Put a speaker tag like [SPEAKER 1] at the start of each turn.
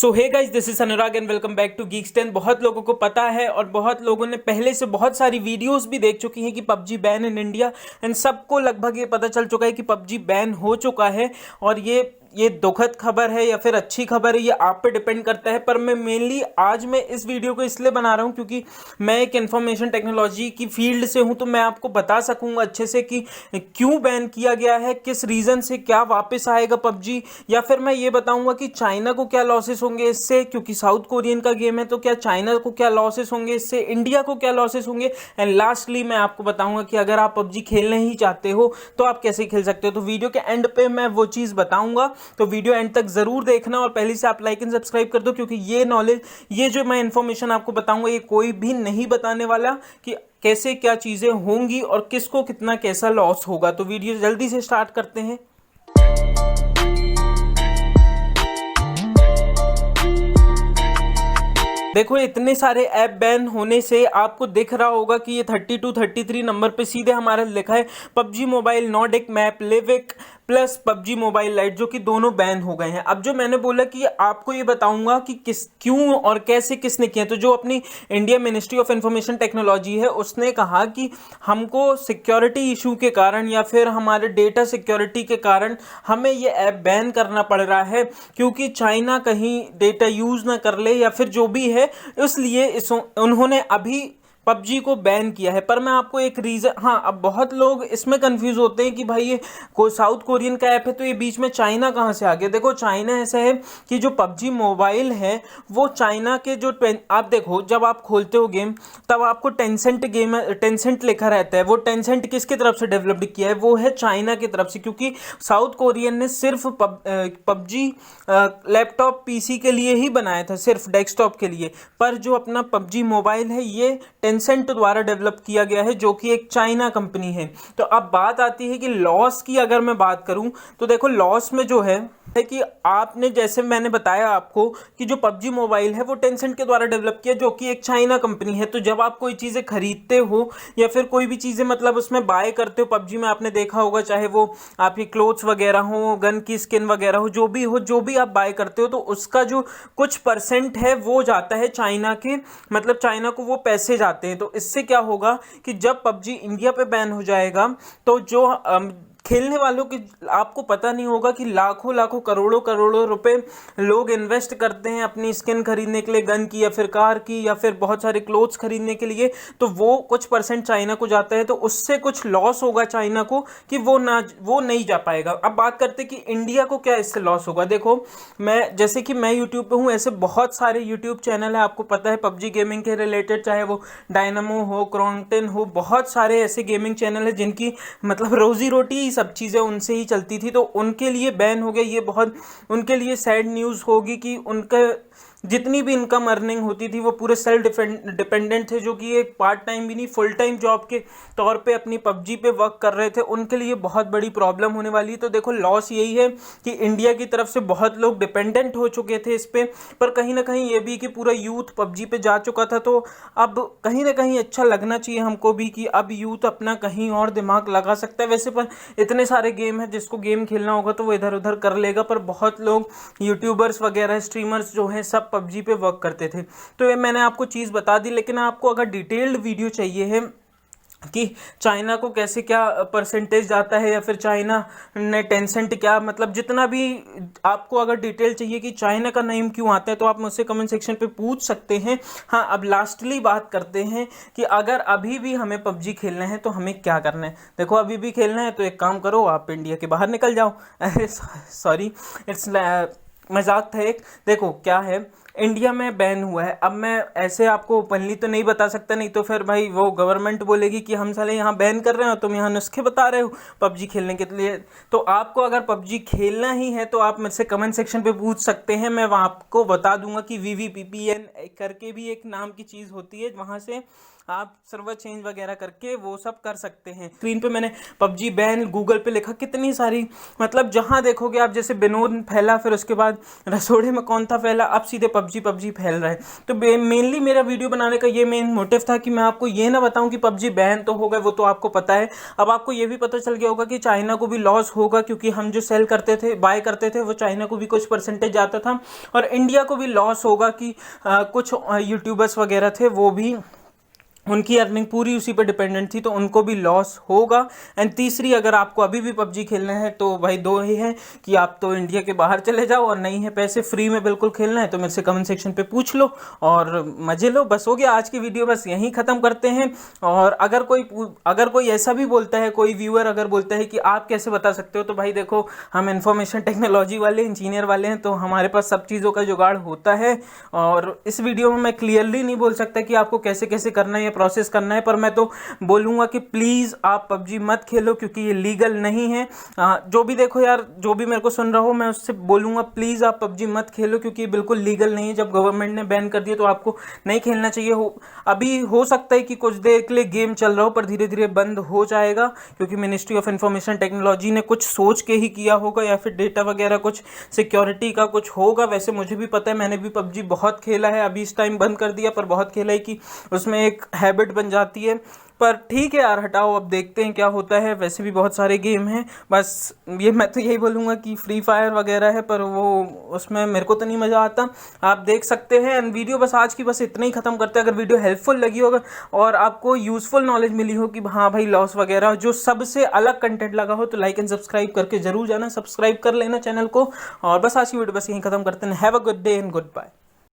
[SPEAKER 1] So hey guys, this is Anurag and welcome back to Geeks 10। बहुत लोगों को पता है और बहुत लोगों ने पहले से बहुत सारी वीडियोस भी देख चुकी हैं कि PUBG ban in India, and सबको लगभग ये पता चल चुका है कि पबजी बैन हो चुका है। और ये दुखद खबर है या फिर अच्छी खबर है, ये आप पे डिपेंड करता है। पर मैं मेनली आज मैं इस वीडियो को इसलिए बना रहा हूँ क्योंकि मैं एक इंफॉर्मेशन टेक्नोलॉजी की फील्ड से हूँ, तो मैं आपको बता सकूँगा अच्छे से कि क्यों बैन किया गया है, किस रीज़न से, क्या वापस आएगा पबजी, या फिर मैं ये बताऊँगा कि चाइना को क्या लॉसेस होंगे इससे, क्योंकि साउथ कोरियन का गेम है, तो क्या चाइना को क्या लॉसेस होंगे इससे, इंडिया को क्या लॉसेस होंगे, एंड लास्टली मैं आपको बताऊँगा कि अगर आप पबजी खेलना ही चाहते हो तो आप कैसे खेल सकते हो। तो वीडियो के एंड पे मैं वो चीज़ बताऊँगा, तो वीडियो एंड तक जरूर देखना। और पहले से आप लाइक एंड सब्सक्राइब कर दो, क्योंकि ये नॉलेज, ये जो मैं इन्फॉर्मेशन आपको बताऊंगा, ये कोई भी नहीं बताने वाला कि कैसे क्या चीजें होंगी और किसको कितना कैसा लॉस होगा। तो वीडियो जल्दी से स्टार्ट करते हैं। देखो, इतने सारे ऐप बैन होने से आपको दिख रहा होगा कि ये 32 33 नंबर पे सीधे हमारा लिखा है पबजी मोबाइल, नॉर्डिक मैप, लिविक प्लस पबजी मोबाइल लाइट, जो कि दोनों बैन हो गए हैं। अब जो मैंने बोला कि आपको ये बताऊंगा कि किस, क्यों और कैसे, किसने किया, तो जो अपनी India ministry of information technology है, उसने कहा कि हमको सिक्योरिटी इशू के कारण या फिर हमारे डेटा सिक्योरिटी के कारण हमें ये ऐप बैन करना पड़ रहा है, क्योंकि चाइना कहीं डेटा यूज ना कर ले या फिर जो भी है, इसलिए उन्होंने अभी पबजी को बैन किया है। पर मैं आपको एक रीज़न, हाँ, अब बहुत लोग इसमें कंफ्यूज होते हैं कि भाई ये कोई साउथ कोरियन का ऐप है तो ये बीच में चाइना कहाँ से आ गया। देखो, चाइना ऐसा है कि जो पबजी मोबाइल है वो चाइना के जो आप देखो, जब आप खोलते हो गेम तब आपको टेंसेंट लिखा रहता है। वो टेंसेंट किसकी तरफ से डेवलप्ड किया है? वो है चाइना की तरफ से, क्योंकि साउथ कोरियन ने सिर्फ पबजी लैपटॉप पीसी के लिए ही बनाया था, सिर्फ डेस्कटॉप के लिए। पर जो अपना पबजी मोबाइल है ये टेंसेंट द्वारा डेवलप किया गया है, जो कि एक चाइना कंपनी है। तो अब बात आती है कि लॉस की, अगर मैं बात करूं तो देखो, लॉस में जो है कि आपने, जैसे मैंने बताया आपको कि जो पबजी मोबाइल है वो टेंसेंट के द्वारा डेवलप किया, जो कि एक चाइना कंपनी है। तो जब आप कोई चीज़ें खरीदते हो या फिर कोई भी चीज़ें मतलब उसमें बाय करते हो पबजी में, आपने देखा होगा, चाहे वो आपकी क्लोथ्स वगैरह हो, गन की स्किन वगैरह हो, जो भी आप बाय करते हो, तो उसका जो कुछ परसेंट है वो जाता है चाइना के, मतलब चाइना को वो पैसे जाते हैं। तो इससे क्या होगा कि जब पबजी इंडिया पे बैन हो जाएगा तो जो खेलने वालों की, आपको पता नहीं होगा कि लाखों लाखों करोड़ों करोड़ों रुपए लोग इन्वेस्ट करते हैं अपनी स्किन खरीदने के लिए, गन की या फिर कार की या फिर बहुत सारे क्लोथ्स खरीदने के लिए, तो वो कुछ परसेंट चाइना को जाता है। तो उससे कुछ लॉस होगा चाइना को कि वो नहीं जा पाएगा। अब बात करते कि इंडिया को क्या इससे लॉस होगा। देखो, मैं जैसे कि मैं यूट्यूब पे हूँ, ऐसे बहुत सारे यूट्यूब चैनल है, आपको पता है, पबजी गेमिंग के रिलेटेड, चाहे वो डायनामो हो, क्रॉन्गटन हो, बहुत सारे ऐसे गेमिंग चैनल है जिनकी मतलब रोजी रोटी सब चीज़ें उनसे ही चलती थी। तो उनके लिए बैन हो गया, ये बहुत उनके लिए सैड न्यूज़ होगी कि उनका जितनी भी इनकम अर्निंग होती थी वो पूरे सेल्फ डिपेंडेंट थे, जो कि एक पार्ट टाइम भी नहीं, फुल टाइम जॉब के तौर पे अपनी पबजी पे वर्क कर रहे थे। उनके लिए बहुत बड़ी प्रॉब्लम होने वाली है। तो देखो, लॉस यही है कि इंडिया की तरफ से बहुत लोग डिपेंडेंट हो चुके थे इस पर, पर कहीं ना कहीं ये भी कि पूरा यूथ पबजी पे जा चुका था। तो अब कहीं ना कहीं अच्छा लगना चाहिए हमको भी कि अब यूथ अपना कहीं और दिमाग लगा सकता है। वैसे पर इतने सारे गेम है, जिसको गेम खेलना होगा तो वो इधर उधर कर लेगा, पर बहुत लोग यूट्यूबर्स वगैरह, स्ट्रीमर्स जो हैं, सब पबजी पे वर्क करते थे। तो ये मैंने आपको चीज़ बता दी, लेकिन आपको अगर डिटेल्ड वीडियो चाहिए है कि चाइना को कैसे क्या परसेंटेज जाता है, या फिर चाइना ने टेंसेंट क्या, मतलब जितना भी आपको अगर डिटेल चाहिए कि चाइना का नेम क्यों आता है, तो आप मुझसे कमेंट सेक्शन पे पूछ सकते हैं। हाँ, अब लास्टली बात करते हैं कि अगर अभी भी हमें पबजी खेलना है तो हमें क्या करना है। देखो, अभी भी खेलना है तो एक काम करो, आप इंडिया के बाहर निकल जाओ। अरे सॉरी, इट्स मजाक था एक। देखो क्या है, इंडिया में बैन हुआ है। अब मैं ऐसे आपको ओपनली तो नहीं बता सकता, नहीं तो फिर भाई वो गवर्नमेंट बोलेगी कि हम साले यहाँ बैन कर रहे हो, तुम यहाँ नुस्खे बता रहे हो पबजी खेलने के लिए। तो आपको अगर पबजी खेलना ही है तो आप मुझसे कमेंट सेक्शन पे पूछ सकते हैं, मैं वहाँ आपको बता दूंगा कि VVPN करके भी एक नाम की चीज़ होती है, वहाँ से आप सर्वर चेंज वगैरह करके वो सब कर सकते हैं। स्क्रीन पे मैंने पबजी बैन गूगल पे लिखा, कितनी सारी मतलब जहां देखोगे आप, जैसे विनोद फैला, फिर उसके बाद रसोड़े में कौन था फैला, अब सीधे पबजी पबजी फैल रहा है। तो मेनली मेरा वीडियो बनाने का ये मेन मोटिव था कि मैं आपको ये ना बताऊं कि पबजी बैन तो हो गए, वो तो आपको पता है। अब आपको ये भी पता चल गया होगा कि चाइना को भी लॉस होगा, क्योंकि हम जो सेल करते थे, बाय करते थे, वो चाइना को भी कुछ परसेंटेज जाता था, और इंडिया को भी लॉस होगा कि कुछ यूट्यूबर्स वगैरह थे, वो भी उनकी अर्निंग पूरी उसी पर डिपेंडेंट थी, तो उनको भी लॉस होगा। एंड तीसरी, अगर आपको अभी भी पबजी खेलना है तो भाई दो ही है कि आप तो इंडिया के बाहर चले जाओ, और नहीं है पैसे, फ्री में बिल्कुल खेलना है तो मेरे से कमेंट सेक्शन पे पूछ लो और मजे लो। बस हो गया, आज की वीडियो बस यहीं ख़त्म करते हैं। और अगर कोई ऐसा भी बोलता है, कोई व्यूअर अगर बोलता है कि आप कैसे बता सकते हो, तो भाई देखो, हम इंफॉर्मेशन टेक्नोलॉजी वाले इंजीनियर वाले हैं, तो हमारे पास सब चीज़ों का जुगाड़ होता है। और इस वीडियो में मैं क्लियरली नहीं बोल सकता कि आपको कैसे कैसे करना है, प्रोसेस करना है, पर मैं तो बोलूंगा कि प्लीज आप पबजी मत खेलो, क्योंकि ये लीगल नहीं है। जो भी देखो यार, जो भी मेरे को सुन रहा हो, मैं उससे बोलूंगा प्लीज आप पबजी मत खेलो, क्योंकि ये बिल्कुल लीगल नहीं है। जब गवर्नमेंट ने बैन कर दिया तो आपको नहीं खेलना चाहिए। अभी हो सकता है कि कुछ देर के लिए गेम चल रहा हो, पर धीरे धीरे बंद हो जाएगा, क्योंकि मिनिस्ट्री ऑफ इंफॉर्मेशन टेक्नोलॉजी ने कुछ सोच के ही किया होगा, या फिर डेटा वगैरह कुछ सिक्योरिटी का कुछ होगा। वैसे मुझे भी पता है, मैंने भी पबजी बहुत खेला है, अभी इस टाइम बंद कर दिया, पर बहुत खेला है कि उसमें एक हैबिट बन जाती है। पर ठीक है यार, हटाओ, अब देखते हैं क्या होता है। वैसे भी बहुत सारे गेम हैं, बस ये मैं तो यही बोलूँगा कि फ्री फायर वगैरह है, पर वो उसमें मेरे को तो नहीं मज़ा आता। आप देख सकते हैं। एंड वीडियो बस आज की बस इतना ही ख़त्म करते हैं। अगर वीडियो हेल्पफुल लगी होगा और आपको यूज़फुल नॉलेज मिली हो कि हाँ भाई लॉस वगैरह जो सबसे अलग कंटेंट लगा हो, तो लाइक एंड सब्सक्राइब करके जरूर जाना, सब्सक्राइब कर लेना चैनल को। और बस आज की वीडियो बस यहीं ख़त्म करते हैं। Have a good day and good bye.